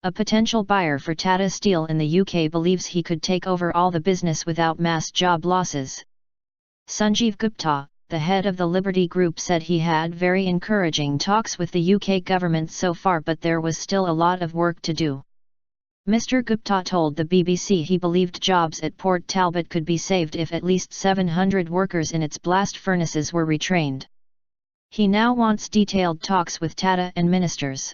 A potential buyer for Tata Steel in the UK believes he could take over all the business without mass job losses. Sanjeev Gupta, the head of the Liberty Group, said he had very encouraging talks with the UK government so far, but there was still a lot of work to do. Mr. Gupta told the BBC he believed jobs at Port Talbot could be saved if at least 700 workers in its blast furnaces were retrained. He now wants detailed talks with Tata and ministers.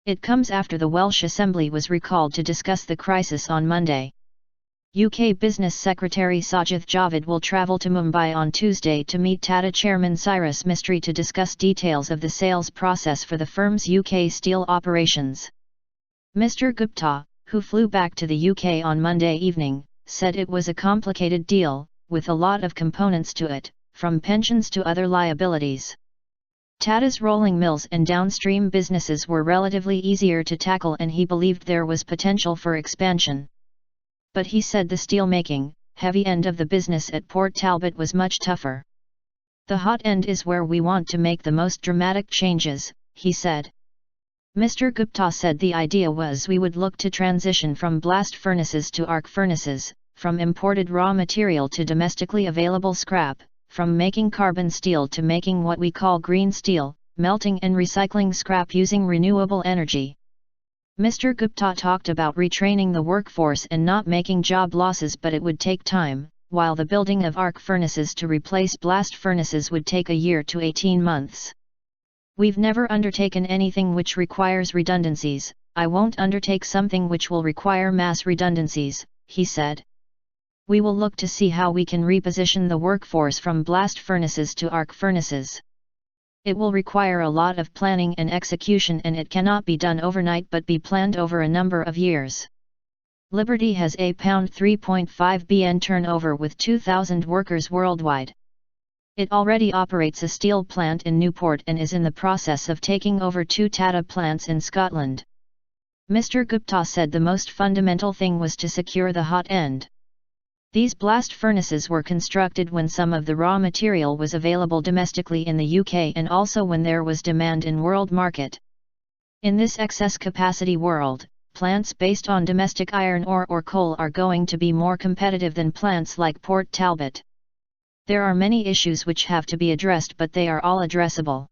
It comes after the Welsh Assembly was recalled to discuss the crisis on Monday. UK Business Secretary Sajid Javid will travel to Mumbai on Tuesday to meet Tata Chairman Cyrus Mistry to discuss details of the sales process for the firm's UK steel operations. Mr. Gupta, who flew back to the UK on Monday evening, said it was a complicated deal, with a lot of components to it, from pensions to other liabilities. Tata's rolling mills and downstream businesses were relatively easier to tackle, and he believed there was potential for expansion. But he said the steelmaking, heavy end of the business at Port Talbot was much tougher. The hot end is where we want to make the most dramatic changes, he said. Mr. Gupta said the idea was we would look to transition from blast furnaces to arc furnaces, from imported raw material to domestically available scrap, from making carbon steel to making what we call green steel, melting and recycling scrap using renewable energy. Mr. Gupta talked about retraining the workforce and not making job losses, but it would take time, while the building of arc furnaces to replace blast furnaces would take a year to 18 months. We've never undertaken anything which requires redundancies. I won't undertake something which will require mass redundancies, he said. We will look to see how we can reposition the workforce from blast furnaces to arc furnaces. It will require a lot of planning and execution, and it cannot be done overnight but be planned over a number of years. Liberty has a £3.5 billion turnover with 2,000 workers worldwide. It already operates a steel plant in Newport and is in the process of taking over 2 Tata plants in Scotland. Mr. Gupta said the most fundamental thing was to secure the hot end. These blast furnaces were constructed when some of the raw material was available domestically in the UK and also when there was demand in world market. In this excess capacity world, plants based on domestic iron ore or coal are going to be more competitive than plants like Port Talbot. There are many issues which have to be addressed, but they are all addressable.